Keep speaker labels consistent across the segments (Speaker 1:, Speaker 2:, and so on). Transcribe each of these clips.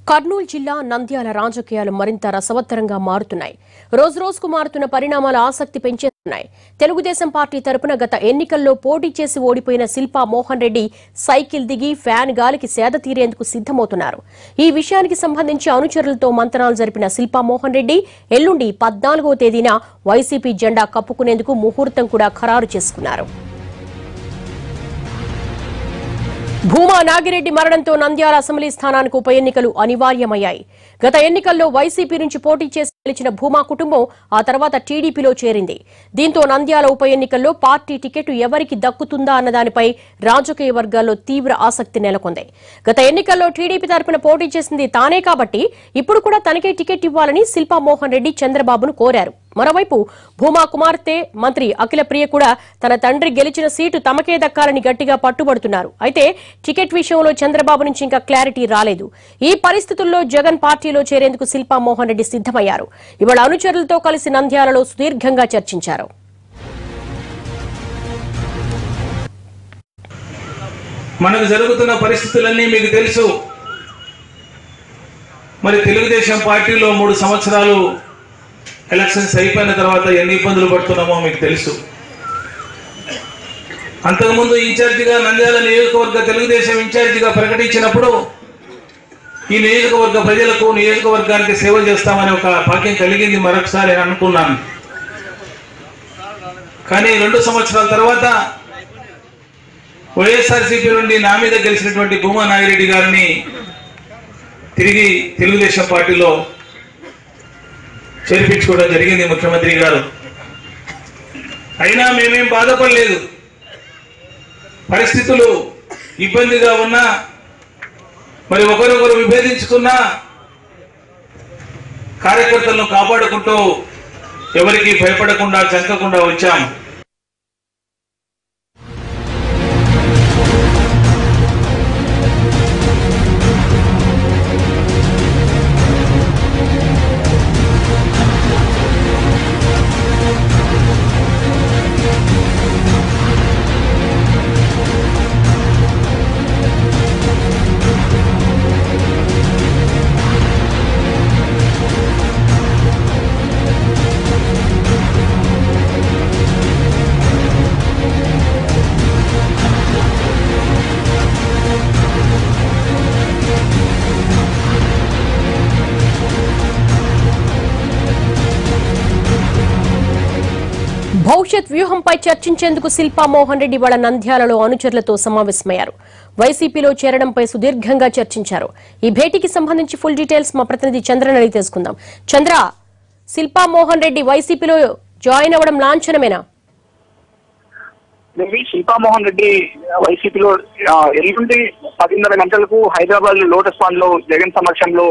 Speaker 1: కర్నూలు జిల్లా నంద్యాల రాజకీయాలు మరింత రసవత్తరంగా మారుతున్నాయి. రోజురోజుకు మారుతున్న పరిణామాలు ఆసక్తి పెంచేస్తున్నాయి. తెలుగుదేశం పార్టీ తరపున గత ఎన్నికల్లో పోటీ చేసి ఓడిపోయిన శిల్పా మోహన్ రెడ్డి సైకిల్ దిగి ఫ్యాన్ గాలికి సేద తీరేందుకు సిద్దమవుతున్నారు. ఈ విషయానికి సంబంధించి అనుచరులతో మంతనాలు జరిపిన శిల్పా మోహన్ రెడ్డి ఎల్లుండి 14వ తేదీన వైసీపీ జెండా కప్పుకునేందుకు ముహూర్తం కూడా ఖరారు చేసుకున్నారు. భూమా నాగిరెడ్డి మరణంతో నంద్యాల అసెంబ్లీ స్థానానికి ఉప ఎన్నికలు అనివార్యమయ్యాయి. గత ఎన్నికల్లో వైసీపీ నుంచి పోటీ చేసి గెలిచిన భూమా కుటుంబం ఆ తర్వాత టీడీపీలో చేరింది. దీంతో నంద్యాల ఉప ఎన్నికల్లో పార్టీ టికెట్ ఎవరికి దక్కుతుందా అన్నదానిపై రాజకీయ వర్గాల్లో తీవ్ర ఆసక్తి నెలకొంది. గత ఎన్నికల్లో టీడీపీ తరపున పోటీ చేసింది తానే కాబట్టి ఇప్పుడు కూడా తనకే టికెట్ ఇవ్వాలని శిల్పా మోహన్ రెడ్డి చంద్రబాబును కోరారు. మరోవైపు భూమా కుమార్తె మంత్రి అఖిలప్రియ కూడా తన తండ్రి గెలిచిన సీటు తమకే దక్కాలని గట్టిగా పట్టుబడుతున్నారు. అయితే టికెట్ విషయంలో చంద్రబాబు నుంచి ఇంకా క్లారిటీ రాలేదు. ఈ పరిస్థితుల్లో జగన్ పార్టీలో చేరేందుకు శిల్పా మోహన్ రెడ్డి సిద్దమయ్యారు. ఇవాళ అనుచరులతో కలిసి నంద్యాలలో సుదీర్ఘంగా చర్చించారు.
Speaker 2: మనకు జరుగుతున్న పరిస్థితులన్నీ మీకు తెలుసు. మరి తెలుగుదేశం పార్టీలో 3 సంవత్సరాలు ఎలక్షన్స్ అయిపోయిన తర్వాత ఎన్ని ఇబ్బందులు పడుతున్నామో మీకు తెలుసు. అంతకుముందు ఇన్ఛార్జిగా నంద్యాల నియోజకవర్గ తెలుగుదేశం ఇన్ఛార్జిగా ప్రకటించినప్పుడు ఈ నియోజకవర్గ ప్రజలకు నియోజకవర్గానికి సేవ చేస్తామని ఒక భాగ్యం కలిగింది మరొకసారి అని అనుకున్నాను. కానీ 2 సంవత్సరాల తర్వాత వైఎస్ఆర్సీపీ నుండి నా మీద గెలిచినటువంటి భూమా నాగిరెడ్డి గారిని తిరిగి తెలుగుదేశం పార్టీలో చేర్పించుకోవడం జరిగింది ముఖ్యమంత్రి గారు. అయినా మేమేం బాధపడలేదు. పరిస్థితులు ఇబ్బందిగా ఉన్నా, మరి ఒకరొకరు విభేదించుకున్నా కార్యకర్తలను కాపాడుకుంటూ ఎవరికి భయపడకుండా చంకకుండా వచ్చాం.
Speaker 1: భవిష్యత్ వ్యూహంపై చర్చించేందుకు శిల్పా మోహన్ రెడ్డి వాళ్ళ నంద్యాలలో అనుచరులతో సమావేశమయ్యారు. వైసీపీలో చేరడంపై సుదీర్ఘంగా చర్చించారు. ఈ భేటీకి సంబంధించి ఫుల్ డీటెయిల్స్ మా ప్రతినిధి చంద్రని అడిగి తెలుసుకుందాం. చంద్ర, శిల్పా మోహన్ రెడ్డి వైసీపీలో జాయిన్ అవ్వడం లాంఛనమేనా?
Speaker 3: శిల్పా మోహన్ రెడ్డి వైసీపీలో ఎల్లుండి 10:30 గంటలకు హైదరాబాద్ లోటస్ పాండ్ లో జగన్ సమక్షంలో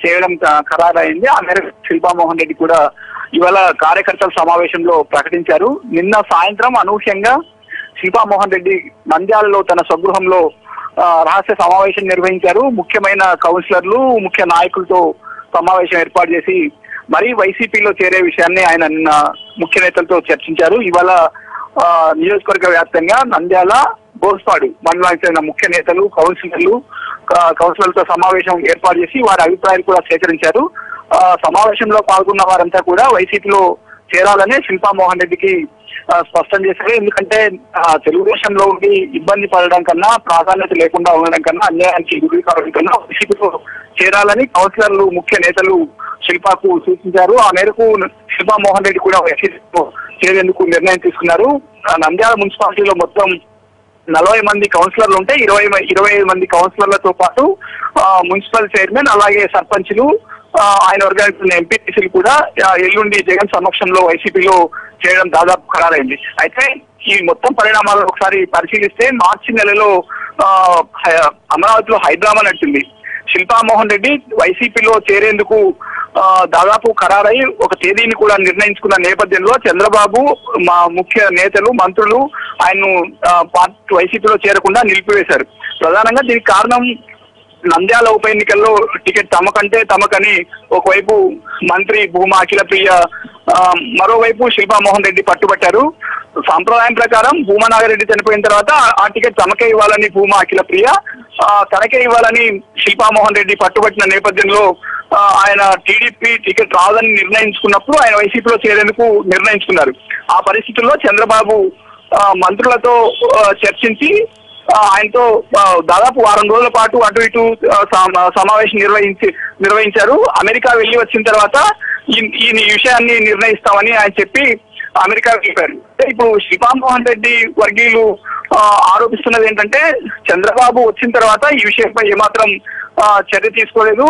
Speaker 3: చేయడం ఖరారైంది. ఆ మేరకు శిల్పా మోహన్ రెడ్డి కూడా ఇవాళ కార్యకర్తల సమావేశంలో ప్రకటించారు. నిన్న సాయంత్రం అనూహ్యంగా శిల్పా మోహన్ రెడ్డి నంద్యాలలో తన స్వగృహంలో రహస్య సమావేశం నిర్వహించారు. ముఖ్యమైన కౌన్సిలర్లు, ముఖ్య నాయకులతో సమావేశం ఏర్పాటు చేసి మరీ వైసీపీలో చేరే విషయాన్ని ఆయన నిన్న ముఖ్య నేతలతో చర్చించారు. ఇవాళ నియోజకవర్గ వ్యాప్తంగా నంద్యాల, బోస్పాడు మండలానికి చెందిన ముఖ్య నేతలు, కౌన్సిలర్లతో సమావేశం ఏర్పాటు చేసి వారి అభిప్రాయాలు కూడా సేకరించారు. సమావేశంలో పాల్గొన్న వారంతా కూడా వైసీపీలో చేరాలనే శిల్పా మోహన్ రెడ్డికి స్పష్టం చేశారు. ఎందుకంటే తెలుగుదేశంలో ఉండి ఇబ్బంది పడడం కన్నా, ప్రాధాన్యత లేకుండా ఉండడం కన్నా, అన్యాయానికి గురి కావడం కన్నా వైసీపీలో చేరాలని కౌన్సిలర్లు, ముఖ్య నేతలు శిల్పాకు సూచించారు. ఆ మేరకు శిల్పా మోహన్ రెడ్డి కూడా వైసీపీలో చేరేందుకు నిర్ణయం తీసుకున్నారు. నంద్యాల మున్సిపాలిటీలో మొత్తం 40 మంది కౌన్సిలర్లు ఉంటే 25 మంది కౌన్సిలర్లతో పాటు మున్సిపల్ చైర్మన్, అలాగే సర్పంచ్లు, ఆయన వర్గానికి ఉన్న ఎంపీటీసీలు కూడా ఎల్లుండి జగన్ సమక్షంలో వైసీపీలో చేయడం దాదాపు ఖరారైంది. అయితే ఈ మొత్తం పరిణామాలను ఒకసారి పరిశీలిస్తే మార్చి నెలలో అమరావతిలో హైడ్రామా నడిచింది. శిల్పా మోహన్ రెడ్డి వైసీపీలో చేరేందుకు దాదాపు ఖరారై ఒక తేదీని కూడా నిర్ణయించుకున్న నేపథ్యంలో చంద్రబాబు, మా ముఖ్య నేతలు, మంత్రులు ఆయన్ను వైసీపీలో చేరకుండా నిలిపివేశారు. ప్రధానంగా దీనికి కారణం నంద్యాల ఉప ఎన్నికల్లో టికెట్ తమకని ఒకవైపు మంత్రి భూమా అఖిలప్రియ, మరోవైపు శిల్పా మోహన్ రెడ్డి పట్టుబట్టారు. సంప్రదాయం ప్రకారం భూమా నాగిరెడ్డి చనిపోయిన తర్వాత ఆ టికెట్ తమకే ఇవ్వాలని భూమా అఖిలప్రియ, తనకే ఇవ్వాలని శిల్పామోహన్ రెడ్డి పట్టుబట్టిన నేపథ్యంలో ఆయన టీడీపీ టికెట్ రాదని నిర్ణయించుకున్నప్పుడు ఆయన వైసీపీలో చేరేందుకు నిర్ణయించుకున్నారు. ఆ పరిస్థితుల్లో చంద్రబాబు మంత్రులతో చర్చించి ఆయనతో దాదాపు వారం రోజుల పాటు అటు ఇటు సమావేశం నిర్వహించారు. అమెరికా వెళ్లి వచ్చిన తర్వాత ఈ విషయాన్ని నిర్ణయిస్తామని ఆయన చెప్పి అమెరికా వెళ్ళారు. ఇప్పుడు శిల్పామోహన్ రెడ్డి వర్గీయులు ఆరోపిస్తున్నది ఏంటంటే చంద్రబాబు వచ్చిన తర్వాత ఈ విషయంపై ఏమాత్రం చర్య తీసుకోలేదు.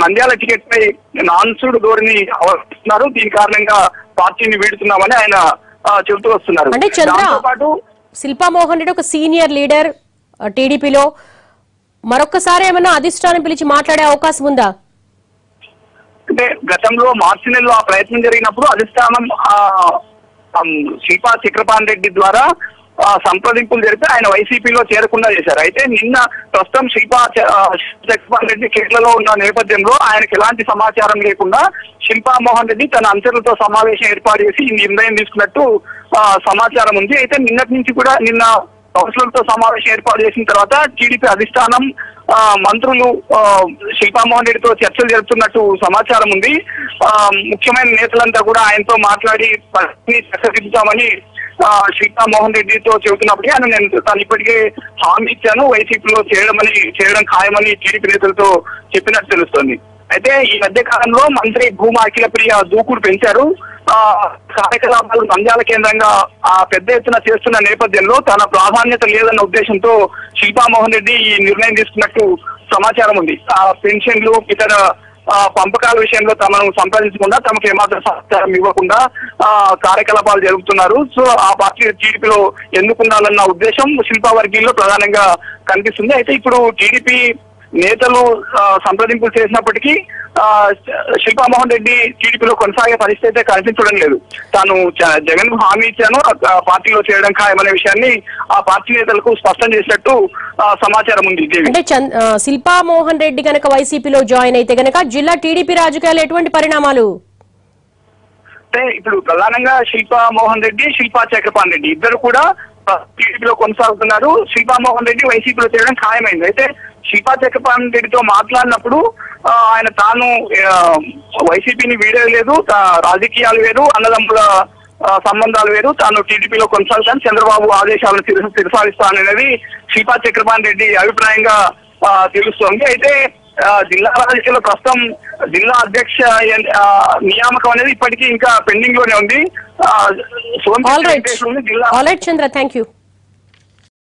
Speaker 3: నంద్యాల టికెట్ పై నాన్సుడు ధోరణి అవలంబిస్తున్నారు. దీని కారణంగా పార్టీని వీడుతున్నామని ఆయన చెబుతూ వస్తున్నారు. దాంతో పాటు
Speaker 1: శిల్పామోహన్ రెడ్డి ఒక సీనియర్ లీడర్ టీడీపీలో, మరొకసారి ఏమైనా అధిష్టానం పిలిచి మాట్లాడే అవకాశం ఉందా?
Speaker 3: అంటే గతంలో మార్చి నెలలో ఆ ప్రయత్నం జరిగినప్పుడు అధిష్టానం శిల్పా చక్రపాణి రెడ్డి ద్వారా సంప్రదింపులు జరిపి ఆయన వైసీపీలో చేరకుండా చేశారు. అయితే నిన్న ప్రస్తుతం శిల్పా చక్రపాణి రెడ్డి కేరళలో ఉన్న నేపథ్యంలో ఆయనకు ఎలాంటి సమాచారం లేకుండా శిల్పామోహన్ రెడ్డి తన అనుచరులతో సమావేశం ఏర్పాటు చేసి ఈ నిర్ణయం తీసుకున్నట్టు సమాచారం ఉంది. అయితే నిన్నటి నుంచి కూడా నిన్న కౌన్సిలర్తో సమావేశం ఏర్పాటు చేసిన తర్వాత టీడీపీ అధిష్టానం మంత్రులు శిల్పామోహన్ రెడ్డితో చర్చలు జరుపుతున్నట్టు సమాచారం ఉంది. ముఖ్యమైన నేతలంతా కూడా ఆయనతో మాట్లాడి చర్చదిద్దుతామని శిల్పామోహన్ రెడ్డితో చెబుతున్నప్పటికీ ఆయన తాను ఇప్పటికే హామీ ఇచ్చాను, వైసీపీలో చేయడం ఖాయమని టీడీపీ నేతలతో చెప్పినట్టు తెలుస్తోంది. అయితే ఈ మధ్య కాలంలో మంత్రి భూమా అఖిలప్రియ దూకుడు పెంచారు. కార్యకలాపాలు నంద్యాల కేంద్రంగా పెద్ద ఎత్తున చేస్తున్న నేపథ్యంలో తన ప్రాధాన్యత లేదన్న ఉద్దేశంతో శిల్పామోహన్ రెడ్డి ఈ నిర్ణయం తీసుకున్నట్టు సమాచారం ఉంది. పెన్షన్లు ఇతర పంపకాల విషయంలో తమను సంప్రదించకుండా తమకు ఏమాత్రం సమాచారం ఇవ్వకుండా కార్యకలాపాలు జరుపుతున్నారు. సో ఆ పార్టీ టీడీపీలో ఎందుకుండాలన్న ఉద్దేశం శిల్పా వర్గీయుల్లో ప్రధానంగా కనిపిస్తుంది. అయితే ఇప్పుడు టీడీపీ నేతలు సంప్రదింపులు చేసినప్పటికీ శిల్పామోహన్ రెడ్డి టీడీపీలో కొనసాగే పరిస్థితి అయితే కనిపించడం లేదు. తాను జగన్ కు హామీ ఇచ్చాను, పార్టీలో చేయడం ఖాయమనే విషయాన్ని ఆ పార్టీ నేతలకు స్పష్టం చేసినట్టు సమాచారం ఉంది.
Speaker 1: అంటే శిల్పామోహన్ రెడ్డి కనుక వైసీపీలో జాయిన్ అయితే కనుక జిల్లా టీడీపీ రాజకీయాలు ఎటువంటి పరిణామాలు?
Speaker 3: అంటే ఇప్పుడు ప్రధానంగా శిల్పామోహన్ రెడ్డి, శిల్పా చక్రపాణి రెడ్డి ఇద్దరు కూడా టీడీపీలో కొనసాగుతున్నారు. శిల్పామోహన్ రెడ్డి వైసీపీలో చేయడం ఖాయమైంది. అయితే శిల్పా చక్రపాణి రెడ్డితో మాట్లాడినప్పుడు ఆయన తాను వైసీపీని వీడలేదు, రాజకీయాలు వేరు, అన్నదమ్ముల సంబంధాలు వేరు, తాను టీడీపీలో కొనసాగుతాను, చంద్రబాబు ఆదేశాలను శిరసాలిస్తాననేది శిల్పా చక్రపాణి రెడ్డి అభిప్రాయంగా తెలుస్తోంది. అయితే జిల్లా రాజకీయాల్లో ప్రస్తుతం జిల్లా అధ్యక్ష నియామకం అనేది ఇప్పటికీ ఇంకా పెండింగ్ లోనే ఉంది.
Speaker 1: చంద్ర, థ్యాంక్ యూ.